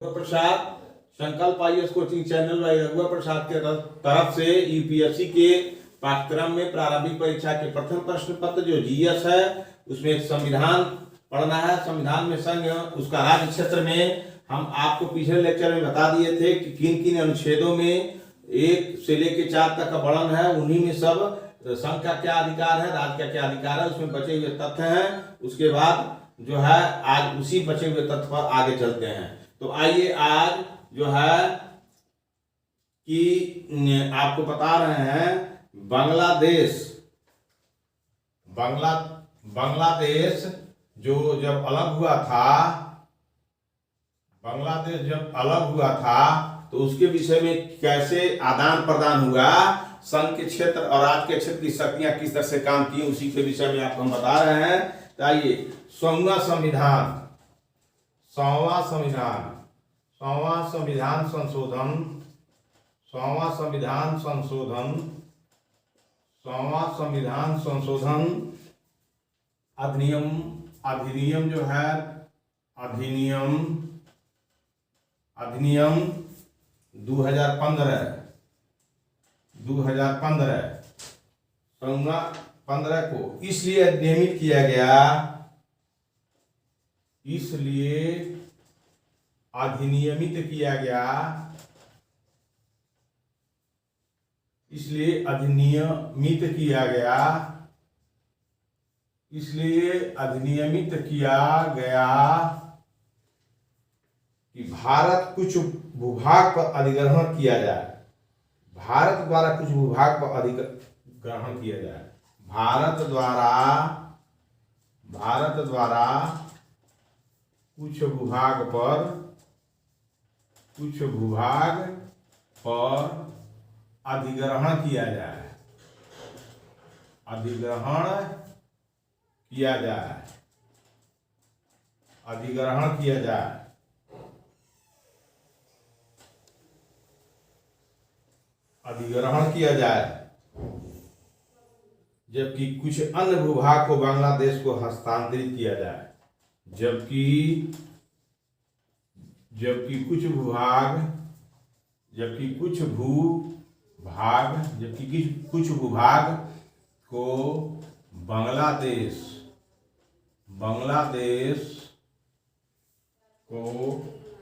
प्रसाद संकल्प IAS coaching channel भाई रघुवर प्रसाद के तरफ से यूपीएससी के पाठ्यक्रम में प्रारंभिक परीक्षा के प्रथम प्रश्न पत्र जो जीएस है उसमें संविधान पढ़ना है। संविधान में संघ उसका राज्य क्षेत्र में हम आपको पिछले लेक्चर में बता दिए थे कि किन किन अनुच्छेदों में 1 से लेकर 4 तक का वर्णन है, उन्हीं में सब संघ का क्या अधिकार है, राज्य का क्या अधिकार है, उसमें बचे हुए तथ्य हैं। उसके बाद जो है आज उसी बचे हुए तथ्य पर आगे चलते हैं। तो आइए आज जो है कि आपको बता रहे हैं बांग्लादेश जो जब अलग हुआ था, बांग्लादेश जब अलग हुआ था तो उसके विषय में कैसे आदान प्रदान हुआ, संघ के क्षेत्र और राज्य के क्षेत्र की शक्तियां किस तरह से काम की, उसी के विषय में आपको हम बता रहे हैं। तो आइए 100वां संविधान संशोधन अधिनियम जो है अधिनियम 2015 को इसलिए अधिनियमित किया गया, कि भारत कुछ भूभाग पर अधिग्रहण किया जाए, भारत द्वारा कुछ भूभाग पर अधिग्रहण किया जाए, भारत द्वारा कुछ भूभाग पर अधिग्रहण किया जाए, जबकि कुछ अन्य भूभाग को बांग्लादेश को हस्तांतरित किया जाए, जबकि कुछ भूभाग को बांग्लादेश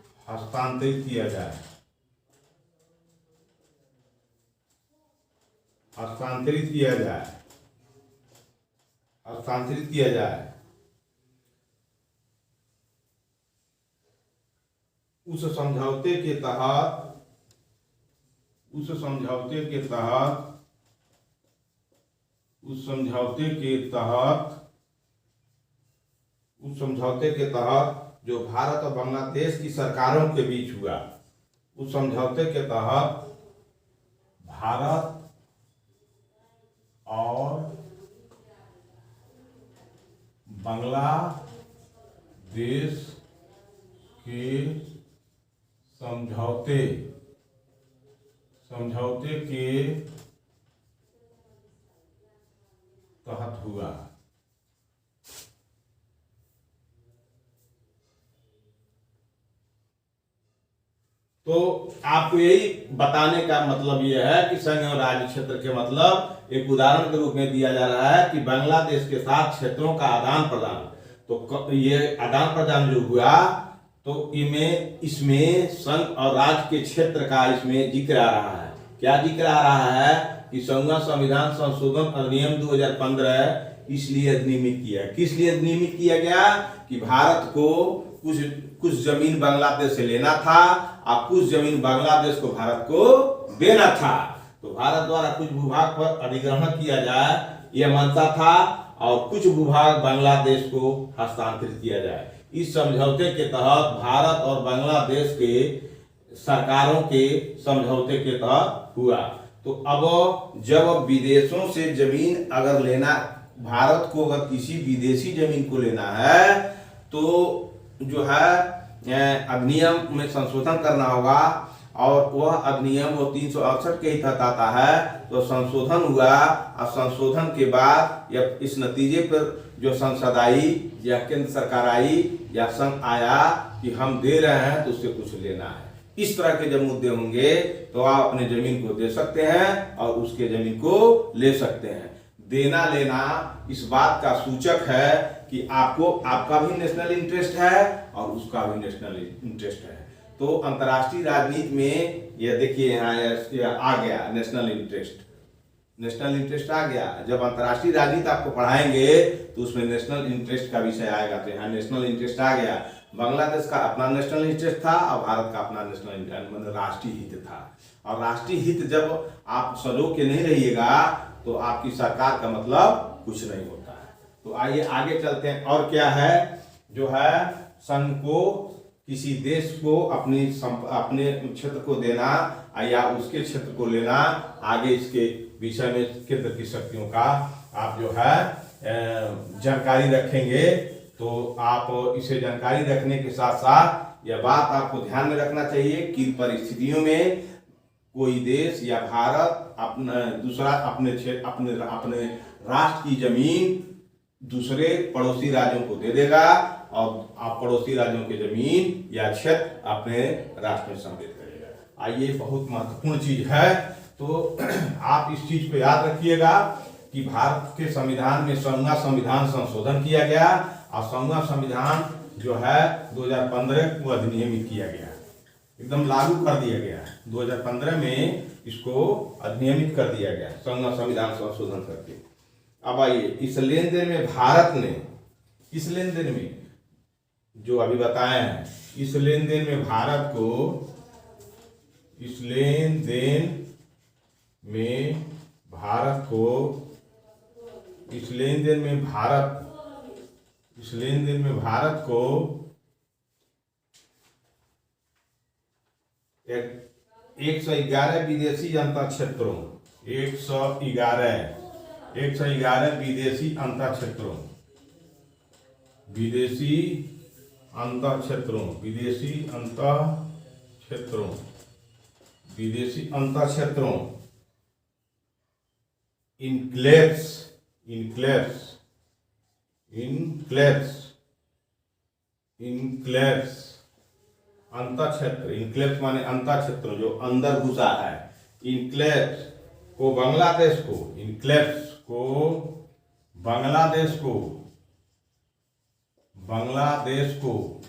को हस्तांतरित किया जाए, उस समझौते के तहत जो भारत और बांग्लादेश की सरकारों के बीच हुआ, उस समझौते के तहत भारत और बांग्लादेश के समझौते के तहत हुआ। तो आपको यही बताने का मतलब यह है कि संघ और राज्य क्षेत्र के मतलब एक उदाहरण के रूप में दिया जा रहा है कि बांग्लादेश के साथ क्षेत्रों का आदान प्रदान। तो ये आदान प्रदान जो हुआ तो इसमें संघ और राज्य के क्षेत्र का इसमें जिक्र आ रहा है। क्या जिक्र आ रहा है कि 100वां संविधान संशोधन अधिनियम 2015 इसलिए अधिनियमित किया। किस लिए अधिनियमित किया गया कि भारत को कुछ जमीन बांग्लादेश से लेना था और कुछ जमीन बांग्लादेश को भारत को देना था। तो भारत द्वारा कुछ भूभाग पर अधिग्रहण किया जाए यह मंशा था और कुछ भूभाग बांग्लादेश को हस्तांतरित किया जाए। इस समझौते के तहत भारत और बांग्लादेश के सरकारों के समझौते के तहत हुआ। तो अब जब विदेशों से जमीन अगर लेना, भारत को अगर किसी विदेशी जमीन को लेना है तो जो है अधिनियम में संशोधन करना होगा और वह अधिनियम वो 368 के ही तहत आता है। तो संशोधन हुआ और संशोधन के बाद या इस नतीजे पर जो संसद आई या केंद्र सरकार आई या संघ आया कि हम दे रहे हैं तो उससे कुछ लेना है। इस तरह के जब मुद्दे होंगे तो आप अपने जमीन को दे सकते हैं और उसके जमीन को ले सकते हैं। देना लेना इस बात का सूचक है कि आपका भी नेशनल इंटरेस्ट है और उसका भी नेशनल इंटरेस्ट है। तो अंतर्राष्ट्रीय राजनीति में यह देखिए यहाँ आ गया नेशनल इंटरेस्ट। नेशनल इंटरेस्ट आ गया। जब अंतर्राष्ट्रीय राजनीति आपको पढ़ाएंगे तो उसमें नेशनल इंटरेस्ट का विषय आएगा। तो यहाँ नेशनल इंटरेस्ट आ गया। बांग्लादेश का अपना नेशनल इंटरेस्ट था और भारत का अपना नेशनल इंटरेस्ट मतलब राष्ट्रीय हित था। और राष्ट्रीय हित जब आप सजो के नहीं रहिएगा तो आपकी सरकार का मतलब कुछ नहीं होता है। तो आइए आगे चलते हैं। और क्या है जो है संघ को किसी देश को अपने क्षेत्र को देना या उसके क्षेत्र को लेना, आगे इसके विषय में केंद्र की शक्तियों का आप जो है जानकारी रखेंगे। तो आप इसे जानकारी रखने के साथ साथ यह बात आपको ध्यान में रखना चाहिए कि परिस्थितियों में कोई देश या भारत अपने राष्ट्र की जमीन दूसरे पड़ोसी राज्यों को दे देगा और आप पड़ोसी राज्यों की जमीन या क्षेत्र अपने राष्ट्र में सम्मिलित करेगा। आइए बहुत महत्वपूर्ण चीज है। तो आप इस चीज को याद रखिएगा कि भारत के संविधान में 16वां संविधान संशोधन किया गया और 16वां संविधान जो है 2015 को अधिनियमित किया गया, एकदम लागू कर दिया गया। 2015 में इसको अधिनियमित कर दिया गया 16वां संविधान संशोधन करके। अब आइए इस लेन देन में भारत ने, इस लेन देन में जो अभी बताए हैं, इस लेन देन में भारत को, इस लेन देन में भारत को, इस लेन देन में भारत, इस लेन देन में भारत को 111 विदेशी अंतर क्षेत्रों, 111 विदेशी अंतर क्षेत्रों, विदेशी अंतर क्षेत्रों, विदेशी अंतर क्षेत्रों, विदेशी अंतर क्षेत्रों, इनक्लेव्स, इनक्लेव्स, इनक्लेव्स, इनक्लेव्स अंतर क्षेत्र, इनक्लेव्स माने अंतर क्षेत्र जो अंदर घुसा है। इनक्लेव्स को बांग्लादेश को, इनक्लेव्स को बांग्लादेश को, बांग्लादेश को,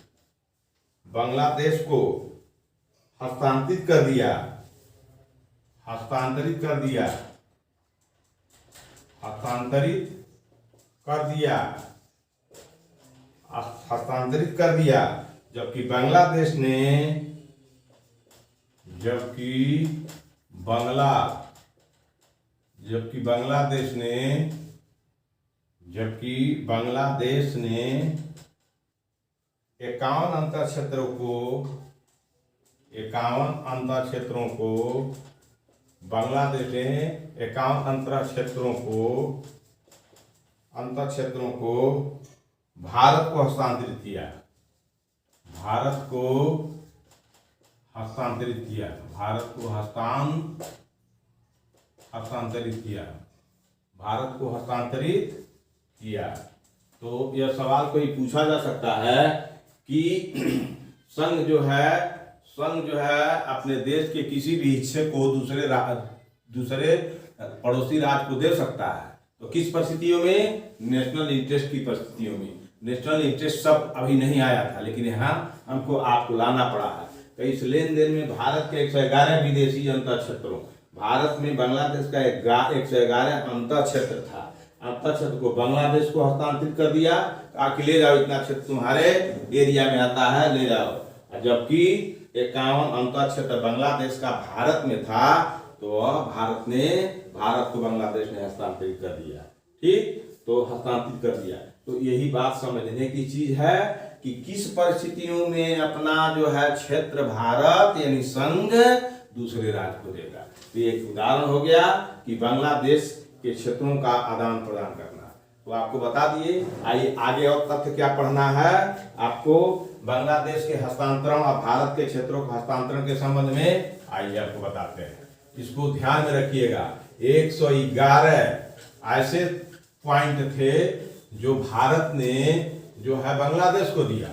बांग्लादेश को हस्तांतरित कर दिया, हस्तांतरित कर दिया, हस्तांतरित कर दिया, हस्तांतरित कर दिया। जबकि बांग्लादेश ने, जबकि बांग्लादेश ने 51 अंतर क्षेत्रों को, 51 अंतर क्षेत्रों को, बांग्लादेश ने 51 अंतर क्षेत्रों को भारत को हस्तांतरित किया, भारत को हस्तांतरित किया, भारत को हस्तांतरित किया, भारत को हस्तांतरित किया। तो यह सवाल कोई पूछा जा सकता है कि संघ जो है अपने देश के किसी भी हिस्से को दूसरे पड़ोसी राज्य को दे सकता है। तो किस परिस्थितियों में? नेशनल इंटरेस्ट की परिस्थितियों में। नेशनल इंटरेस्ट सब अभी नहीं आया था, लेकिन यहाँ हमको आपको लाना पड़ा है। तो इस लेन देन में भारत के 111 विदेशी अंतर क्षेत्रों, भारत में बांग्लादेश का 111 अंतर क्षेत्र था। अंतर क्षेत्र को बांग्लादेश को हस्तांतरित कर दिया, आके ले जाओ, इतना क्षेत्र तुम्हारे एरिया में आता है, ले जाओ। जबकि 51 अंतर क्षेत्र बांग्लादेश का भारत में था, तो भारत को बांग्लादेश ने हस्तांतरित कर दिया। ठीक, तो हस्तांतरित कर दिया। तो यही बात समझने की चीज है कि किस परिस्थितियों में अपना जो है क्षेत्र भारत यानी संघ दूसरे राज्य को देगा। तो एक उदाहरण हो गया कि बांग्लादेश के क्षेत्रों का आदान प्रदान करना। तो आपको बता दिए। आइए आगे और तथ्य क्या पढ़ना है आपको बांग्लादेश के हस्तांतरण और भारत के क्षेत्रों के हस्तांतरण के संबंध में। आइए आपको बताते हैं, इसको ध्यान में रखिएगा। 111 ऐसे पॉइंट थे जो भारत ने जो है बांग्लादेश को दिया,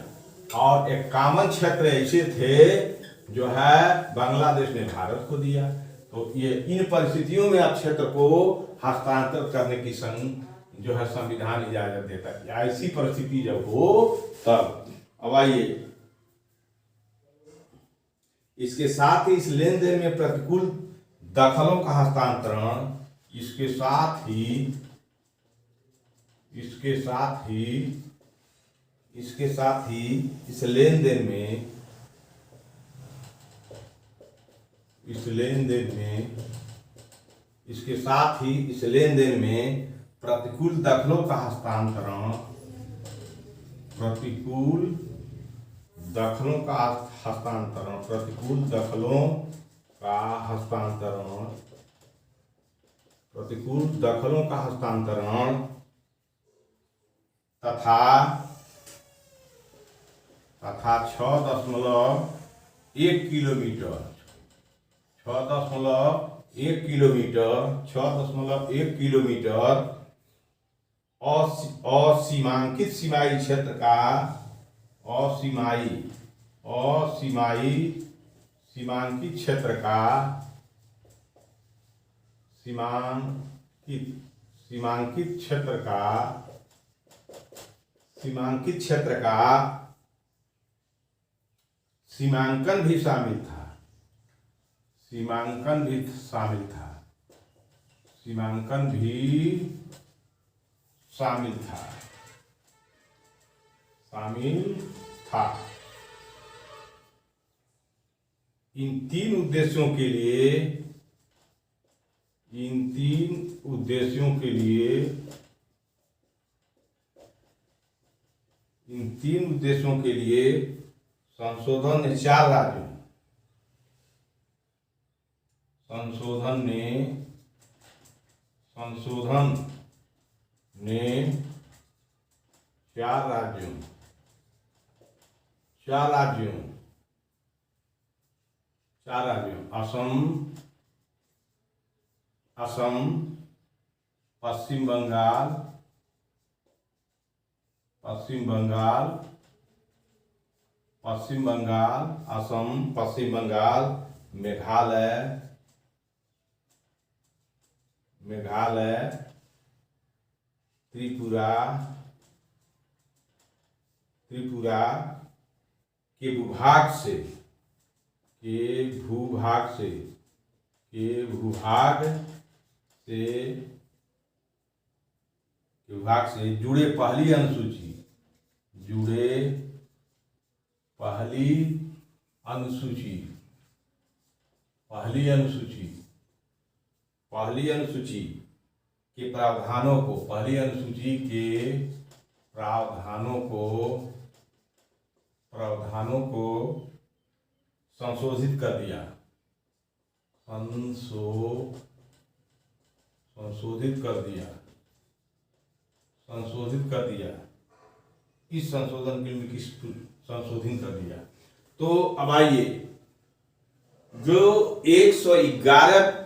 और 51 क्षेत्र ऐसे थे जो है बांग्लादेश ने भारत को दिया। तो ये इन परिस्थितियों में अब क्षेत्र को हस्तांतरित करने की जो है संविधान इजाजत देता है। ऐसी परिस्थिति जब हो तब। अब आइए, इसके साथ ही इस लेन देन में प्रतिकूल दखलों का हस्तांतरण, इसके साथ ही इस लेन देन में इसके साथ ही इस लेन देन में प्रतिकूल दखलों का हस्तांतरण, प्रतिकूल दखलों का हस्तांतरण तथा 6.1 किलोमीटर 6.1 किलोमीटर असीमांकित सीमाई क्षेत्र का सीमांकित क्षेत्र का सीमांकन भी शामिल था। इन तीन उद्देश्यों के लिए संशोधन ने 4 राज्यों असम, पश्चिम बंगाल, असम, पश्चिम बंगाल, मेघालय, त्रिपुरा के भूभाग से जुड़े पहली अनुसूची के प्रावधानों को संशोधित कर दिया। इस संशोधन के लिए संशोधित कर दिया। तो अब आइए, जो 111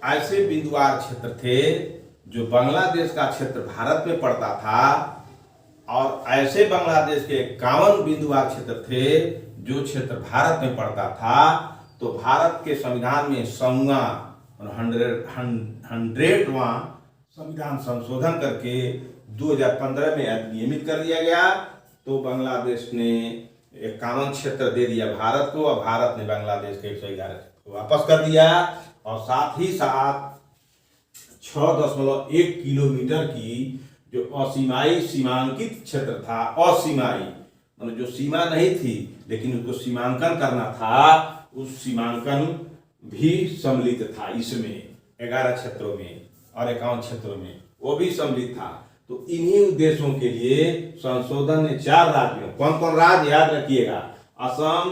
ऐसे बिंदुवार क्षेत्र थे जो बांग्लादेश का क्षेत्र भारत में पड़ता था, और ऐसे बांग्लादेश के 51 बिंदुवार क्षेत्र थे जो क्षेत्र भारत में पड़ता था। तो भारत के संविधान में 100वां संविधान संशोधन करके 2015 में अधिनियमित कर दिया गया। तो बांग्लादेश ने 51 क्षेत्र दे दिया भारत को, और भारत ने बांग्लादेश के 111 क्षेत्र को वापस कर दिया। और साथ ही साथ 6.1 किलोमीटर की जो असीमाई सीमांकित क्षेत्र था, असीमाई मतलब जो सीमा नहीं थी लेकिन उसको सीमांकन करना था, उस सीमांकन भी सम्मिलित था इसमें 11 क्षेत्रों में और 51 क्षेत्रों में वो भी सम्मिलित था। तो इन्हीं उद्देश्यों के लिए संशोधन ने 4 राज्यों, कौन कौन राज्य याद रखिएगा, असम,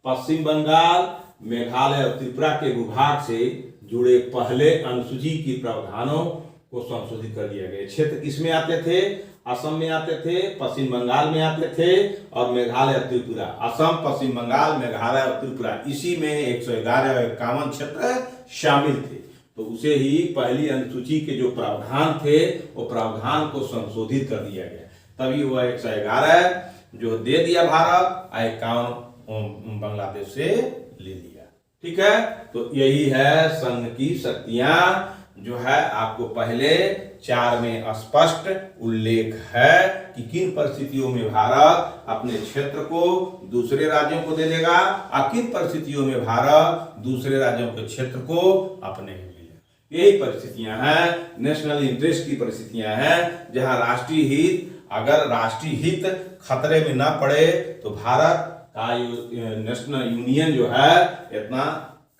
पश्चिम बंगाल, मेघालय और त्रिपुरा के भूभाग से जुड़े पहले अनुसूची के प्रावधानों को संशोधित कर दिया गया। क्षेत्र किसमें आते थे, असम में आते थे, पश्चिम बंगाल में आते थे और मेघालय और त्रिपुरा। असम, पश्चिम बंगाल, मेघालय और त्रिपुरा, इसी में 111 और 51 क्षेत्र शामिल थे। तो उसे ही पहली अनुसूची के जो प्रावधान थे वो प्रावधान को संशोधित कर दिया गया तभी वह 111 जो दे दिया भारत, 51 बांग्लादेश से ले लिया। ठीक है, तो यही है संघ की शक्तियां, जो है आपको पहले 4 में स्पष्ट उल्लेख है कि किन परिस्थितियों में भारत अपने क्षेत्र को दूसरे राज्यों को दे देगा और किन परिस्थितियों में भारत दूसरे राज्यों के क्षेत्र को अपने ले लेगा। यही परिस्थितियां हैं, नेशनल इंटरेस्ट की परिस्थितियां हैं, जहां राष्ट्रीय हित, अगर राष्ट्रीय हित खतरे में ना पड़े तो भारत का नेशनल यूनियन जो है इतना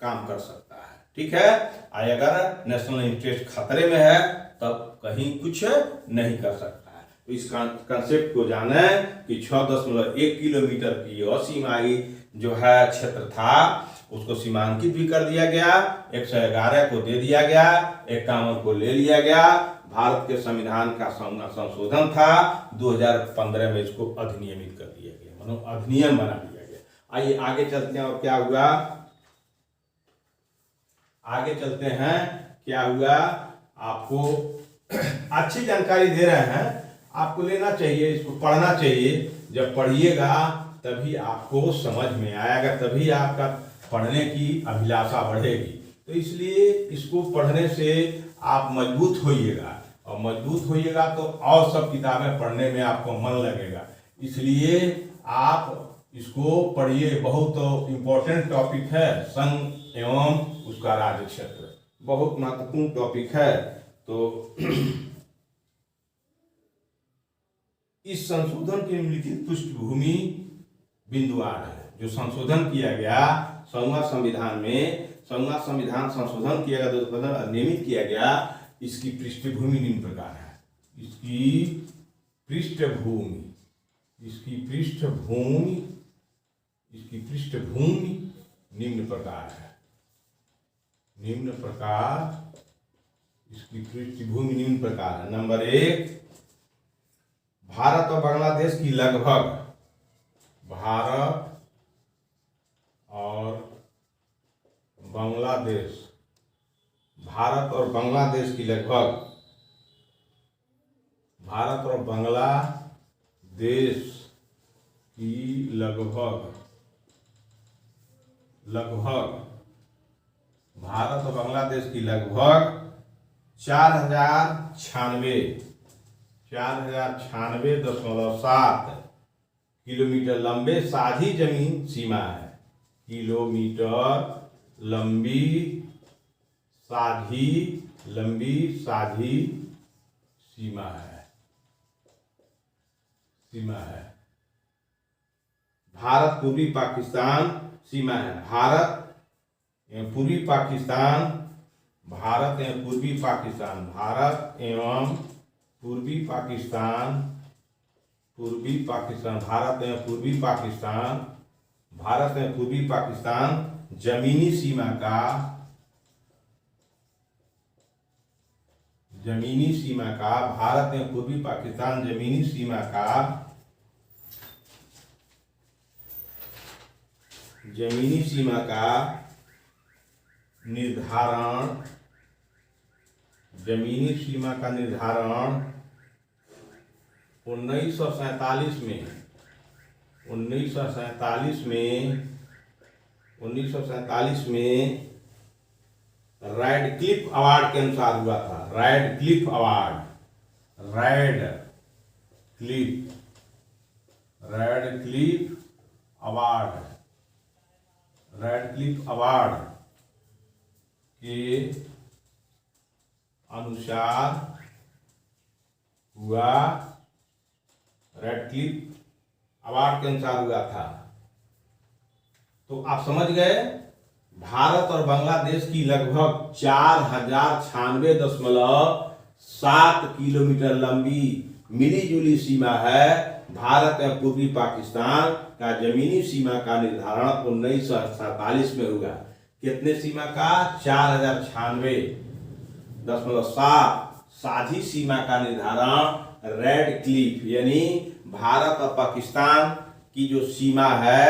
काम कर सकता है। ठीक है, अगर नेशनल इंटरेस्ट खतरे में है तब कहीं कुछ नहीं कर सकता है। तो इस कंसेप्ट को जाने कि 6.1 किलोमीटर की असीमाई जो है क्षेत्र था उसको सीमांकित भी कर दिया गया, 111 को दे दिया गया, 51 को ले लिया गया। भारत के संविधान का संशोधन था 2015 में, इसको अधिनियमित कर दिया गया, मतलब अधिनियम बना दिया गया। आइए आगे चलते हैं और क्या हुआ, आगे चलते हैं क्या हुआ। आपको अच्छी जानकारी दे रहे हैं, आपको लेना चाहिए, इसको पढ़ना चाहिए। जब पढ़िएगा तभी आपको समझ में आएगा, तभी आपका पढ़ने की अभिलाषा बढ़ेगी। तो इसलिए इसको पढ़ने से आप मजबूत होइएगा, और मजबूत होइएगा तो और सब किताबें पढ़ने में आपको मन लगेगा। इसलिए आप इसको पढ़िए, बहुत इम्पोर्टेंट टॉपिक है संघ एवं उसका राज्य क्षेत्र, बहुत महत्वपूर्ण टॉपिक है। तो इस संशोधन की निम्नलिखित पृष्ठभूमि बिंदुवार है। जो संशोधन किया गया संघ संविधान में, संघ संविधान संशोधन किया गया, 2015 नियमित किया गया, इसकी पृष्ठभूमि निम्न प्रकार है। इसकी पृष्ठभूमि निम्न प्रकार है। निम्न प्रकार इसकी पृष्ठभूमि निम्न प्रकार है। नंबर 1, भारत और बांग्लादेश की लगभग, भारत और बांग्लादेश की लगभग, भारत और बांग्लादेश की लगभग भारत और बांग्लादेश की लगभग 4,096.7 किलोमीटर लंबे साझी जमीन सीमा है। किलोमीटर लंबी साझी सीमा है। भारत पूर्वी पाकिस्तान सीमा है। भारत एवं पूर्वी पाकिस्तान, भारत एवं पूर्वी पाकिस्तान, भारत एवं पूर्वी पाकिस्तान, भारत एवं पूर्वी पाकिस्तान, भारत एवं पूर्वी पाकिस्तान जमीनी सीमा का, भारत एवं पूर्वी पाकिस्तान जमीनी सीमा का निर्धारण 1947 में रैडक्लिफ अवार्ड के अनुसार हुआ था। रैडक्लिफ अवार्ड के अनुसार हुआ, रैडक्लिफ अवार्ड के अनुसार हुआ था। तो आप समझ गए, भारत और बांग्लादेश की लगभग 4,096.7 किलोमीटर लंबी मिली जुली सीमा है। भारत एवं पूर्वी पाकिस्तान का जमीनी सीमा का निर्धारण 1947 में हुआ। कितने सीमा का? 4,096.7 साझी सीमा का निर्धारण रैडक्लिफ, यानी भारत और पाकिस्तान की जो सीमा है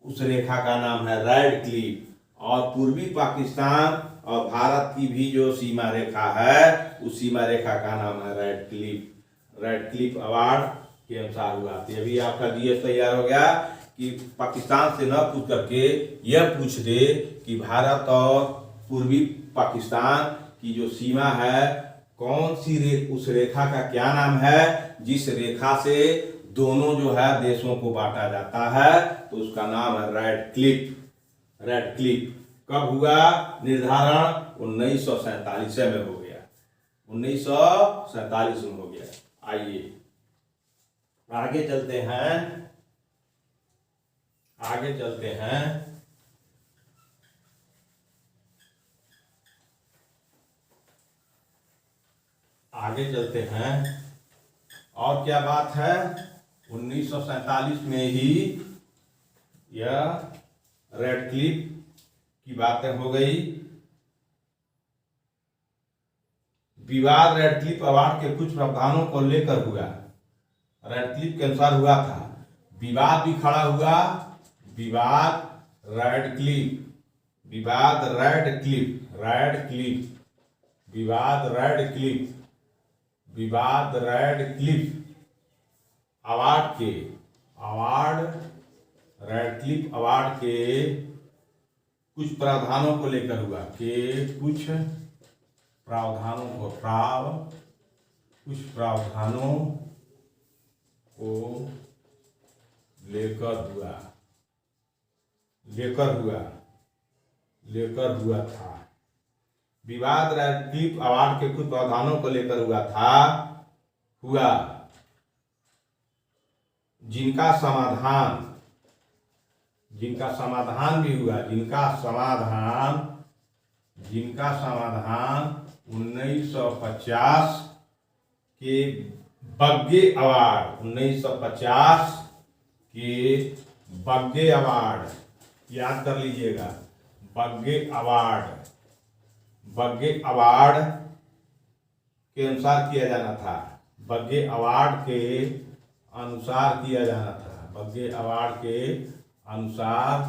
उस रेखा का नाम है रैडक्लिफ, और पूर्वी पाकिस्तान और भारत की भी जो सीमा रेखा है उस सीमा रेखा का नाम है रैडक्लिफ अवार्ड के अनुसार हुआ। तो अभी आपका जीएस तैयार हो गया कि पाकिस्तान से न पूछ करके यह पूछ दे कि भारत और पूर्वी पाकिस्तान की जो सीमा है कौन सी उस रेखा का क्या नाम है जिस रेखा से दोनों जो है देशों को बांटा जाता है, तो उसका नाम है रेड क्लिफ। रेड क्लिफ कब हुआ निर्धारण? 1947 में हो गया, 1947 में हो गया। आइए आगे चलते हैं, आगे चलते हैं। आगे चलते हैं और क्या बात है, 1947 में ही यह रेड क्लिफ की बातें हो गई। विवाद रेड क्लिफ अवार्ड के कुछ प्रावधानों को लेकर हुआ। रेड क्लिफ के अनुसार हुआ था, विवाद भी खड़ा हुआ। विवाद रेड क्लिफ, विवाद रेड क्लिफ, रेड क्लिफ, विवाद रेड क्लिफ, विवाद रेड क्लिफ अवार्ड के, अवार्ड रेड क्लिफ अवार्ड के कुछ प्रावधानों को लेकर हुआ। के कुछ प्रावधानों को कुछ प्रावधानों को लेकर हुआ था। विवाद रेड क्लिफ अवार्ड के कुछ प्रावधानों को लेकर हुआ जिनका समाधान भी हुआ, जिनका समाधान 1950 के बग्गे अवार्ड, 1950 के बग्गे अवार्ड, याद कर लीजिएगा, बग्गे अवार्ड के अनुसार किया जाना था। बग्गे अवार्ड के अनुसार किया जाना था। बग्गे अवार्ड के अनुसार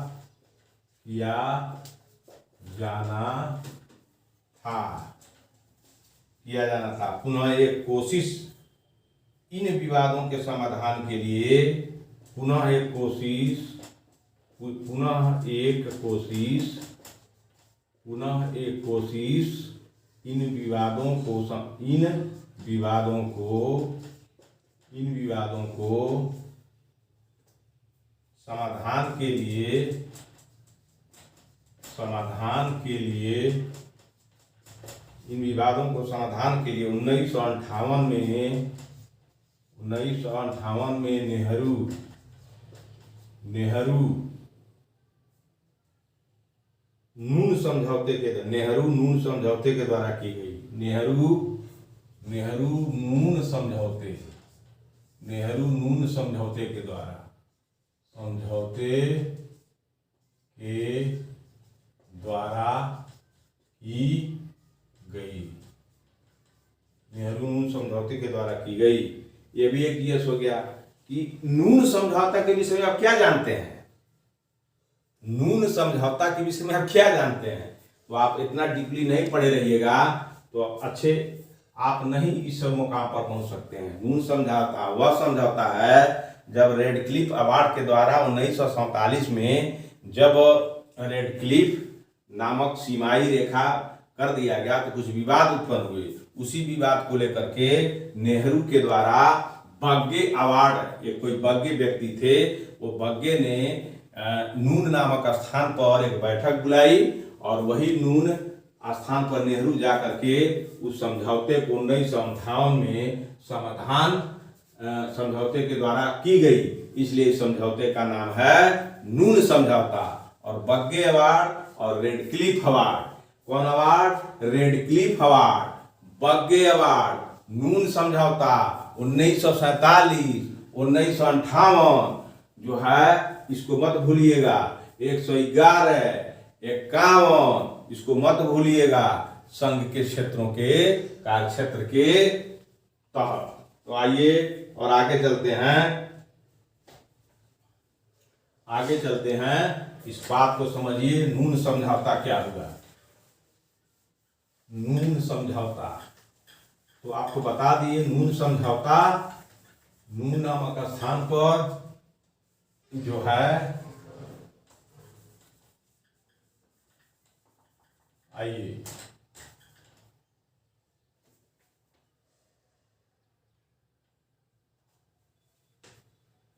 किया जाना था। पुनः एक कोशिश इन विवादों के समाधान के लिए, पुनः एक कोशिश इन विवादों को समाधान के लिए इन विवादों को समाधान के लिए 1958 में नेहरू नून समझौते के द्वारा की गई। नेहरू नून समझौते के द्वारा की गई। ये भी एक यस हो गया कि नून समझौता के विषय में आप क्या जानते हैं? नून समझौता के विषय में आप क्या जानते हैं? तो आप इतना डीपली नहीं पढ़े रहिएगा तो अच्छे आप नहीं इस मुकाम पर पहुंच सकते हैं। नून समझौता वह समझौता है जब रेड क्लिफ अवार्ड के द्वारा 1947 में जब रेड क्लिफ नामक सीमाई रेखा कर दिया गया तो कुछ विवाद उत्पन्न हुए। उसी विवाद को लेकर के नेहरू के द्वारा बग्गे अवार्ड, ये कोई बग्गे व्यक्ति थे, वो बग्गे ने नून नामक स्थान पर एक बैठक बुलाई और वही नून स्थान पर नेहरू जाकर के उस समझौते को 1958 में समझौते के द्वारा की गई। इसलिए इस समझौते का नाम है नून समझौता। और बग्गे अवार्ड और रेड क्लिफ अवार्ड, कौन award? Radcliffe award, Bagge award, Noon समझौता 1947, 1958 जो है इसको मत भूलिएगा। 111, 51 इसको मत भूलिएगा, संघ के क्षेत्रों के कार्यक्षेत्र के तहत। तो आइए और आगे चलते हैं, इस बात को समझिए। नून समझौता क्या हुआ? नून समझौता तो आपको बता दिए, नून समझौता नून नामक स्थान पर जो है, आइए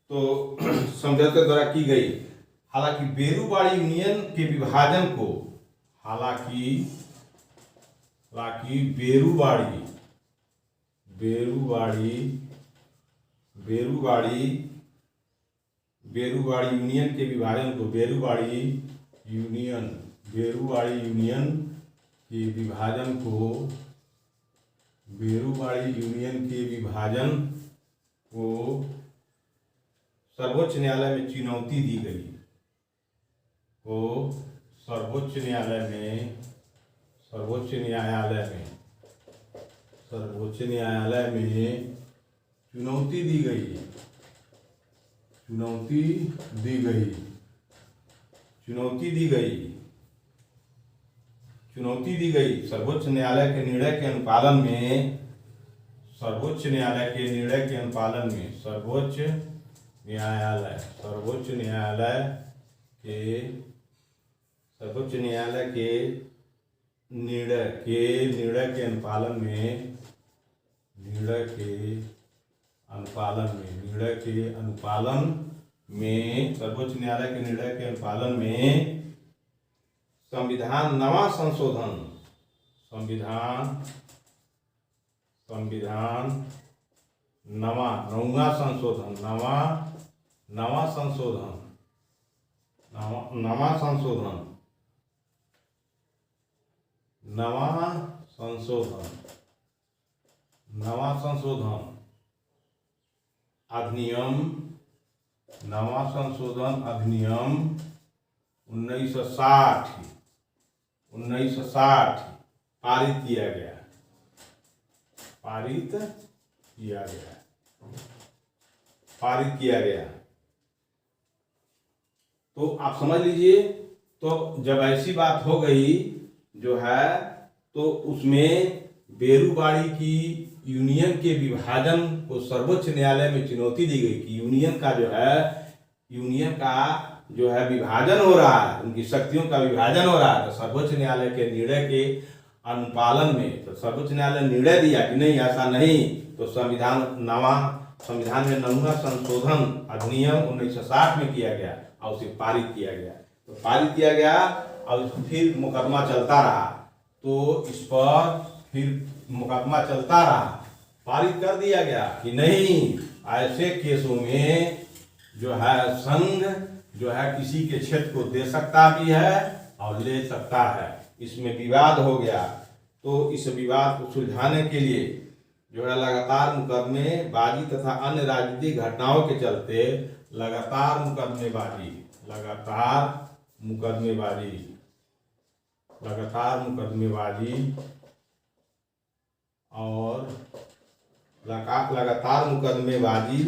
तो समझौते द्वारा की गई। हालांकि बेरूबाड़ी यूनियन के विभाजन को, हालांकि बेरूबाड़ी बेरूबाड़ी बेरूबाड़ी बेरूबाड़ी यूनियन के विभाजन को, बेरूबाड़ी यूनियन के विभाजन को, बेरूबाड़ी यूनियन के विभाजन को सर्वोच्च न्यायालय में चुनौती दी गई। को सर्वोच्च न्यायालय में चुनौती दी गई। सर्वोच्च न्यायालय के निर्णय के अनुपालन में, सर्वोच्च न्यायालय के निर्णय के अनुपालन में, सर्वोच्च न्यायालय के निर्णय के अनुपालन में, सर्वोच्च न्यायालय के निर्णय के अनुपालन में संविधान नवा संशोधन, अधिनियम 1960 पारित किया गया। तो आप समझ लीजिए, तो जब ऐसी बात हो गई जो है, तो उसमें बेरूबाड़ी की यूनियन के विभाजन को सर्वोच्च न्यायालय में चुनौती दी गई कि यूनियन का जो है विभाजन हो रहा है, उनकी शक्तियों का विभाजन हो रहा है। तो सर्वोच्च न्यायालय के निर्णय के अनुपालन में, तो सर्वोच्च न्यायालय ने निर्णय दिया कि नहीं, ऐसा नहीं। तो संविधान में नमूना संशोधन अधिनियम 1960 में किया गया और उसे पारित किया गया। और फिर मुकदमा चलता रहा, तो इस पर फिर मुकदमा चलता रहा, पारित कर दिया गया कि नहीं, ऐसे केसों में जो है संघ जो है किसी के क्षेत्र को दे सकता भी है और ले सकता है। इसमें विवाद हो गया, तो इस विवाद को सुलझाने के लिए जो है लगातार मुकदमेबाजी तथा अन्य राजनीतिक घटनाओं के चलते लगातार मुकदमेबाजी और लगातार मुकदमेबाजी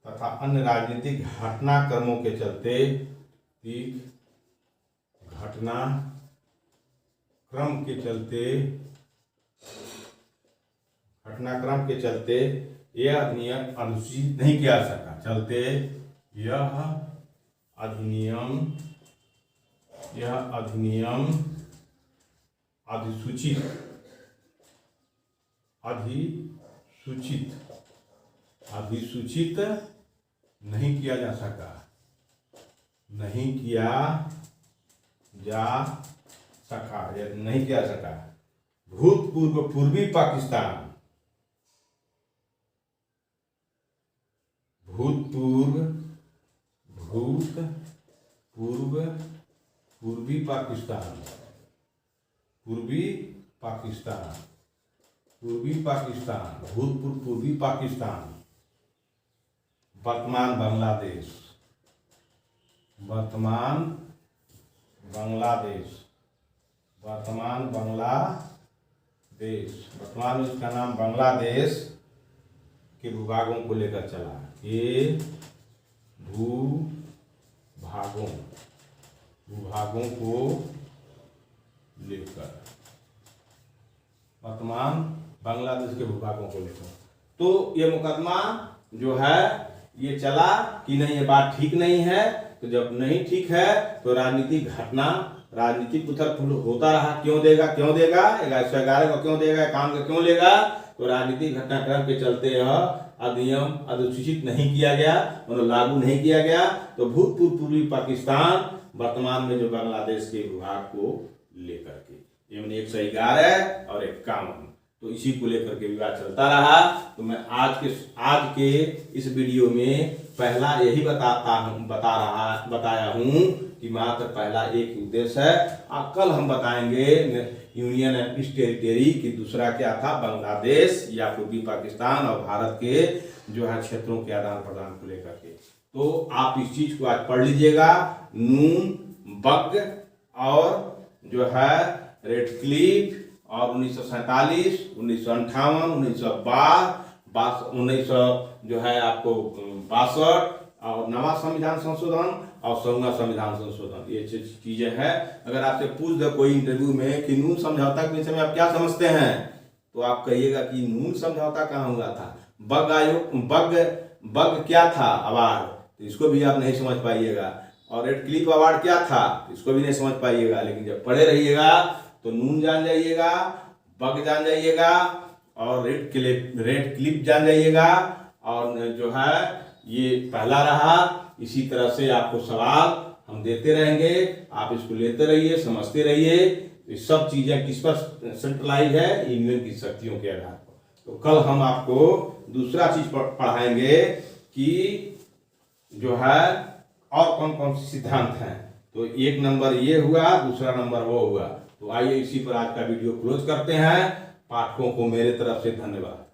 तथा अन्य राजनीतिक घटनाक्रमों के चलते, घटनाक्रम के चलते यह अधिनियम अनुसूचित नहीं किया जा सका। यह अधिनियम अधिसूचित नहीं किया जा सका। भूतपूर्व पूर्वी पाकिस्तान, पूर्वी पाकिस्तान, वर्तमान बांग्लादेश, वर्तमान में इसका नाम बांग्लादेश के भूभागों को लेकर चला। ये विभागों को लेकर, वर्तमान बांग्लादेश के भूभागों को लेकर। तो ये मुकदमा जो है ये चला कि नहीं, ये बात ठीक नहीं है। तो जब नहीं ठीक है तो राजनीतिक घटना, राजनीतिक उथल पुथल होता रहा। क्यों देगा 111 को क्यों देगा, काम का क्यों लेगा? तो राजनीतिक घटनाक्रम के चलते यह अधिनियम अधिसूचित नहीं किया गया, मतलब लागू नहीं किया गया। तो भूतपूर्व पूर्वी पाकिस्तान, वर्तमान में जो बांग्लादेश के विभाग को लेकर के, ये 111 और 51, तो इसी को लेकर के विवाद चलता रहा। तो मैं आज के इस वीडियो में पहला यही बताया हूँ कि मात्र पहला एक उद्देश्य है। कल हम बताएंगे यूनियन एंड पीस टेरिटरी की दूसरा क्या था, बांग्लादेश या पूर्वी पाकिस्तान और भारत के जो है क्षेत्रों के आदान प्रदान को लेकर के। तो आप इस चीज को आज पढ़ लीजिएगा। नून, बग और जो है रेड क्लिफ और 1947, 1958, 1962 जो है आपको 62 और नवा संविधान संशोधन और 100वां संविधान संशोधन, ये चीजें हैं। अगर आपसे पूछ दे कोई इंटरव्यू में कि नून समझौता के विषय में आप क्या समझते हैं, तो आप कहिएगा कि नून समझौता कहाँ हुआ था। बग क्या था अवार्ड, तो इसको भी आप नहीं समझ पाइएगा। और रेड क्लिफ अवार्ड क्या था, इसको भी नहीं समझ पाइएगा। लेकिन जब पढ़े रहिएगा तो नून जान जाइएगा, बग जान जाइएगा और रेड क्लिप जान जाइएगा। और जो है ये पहला रहा। इसी तरह से आपको सवाल हम देते रहेंगे, आप इसको लेते रहिए, समझते रहिए। ये सब चीजें किस पर सेंट्रलाइज है, यूनियन की शक्तियों के आधार पर। तो कल हम आपको दूसरा चीज पढ़ाएंगे कि जो है और कौन कौन से सिद्धांत हैं। तो एक नंबर ये हुआ, दूसरा नंबर वो हुआ। तो आइए इसी पर आज का वीडियो क्लोज करते हैं। पाठकों को मेरे तरफ से धन्यवाद।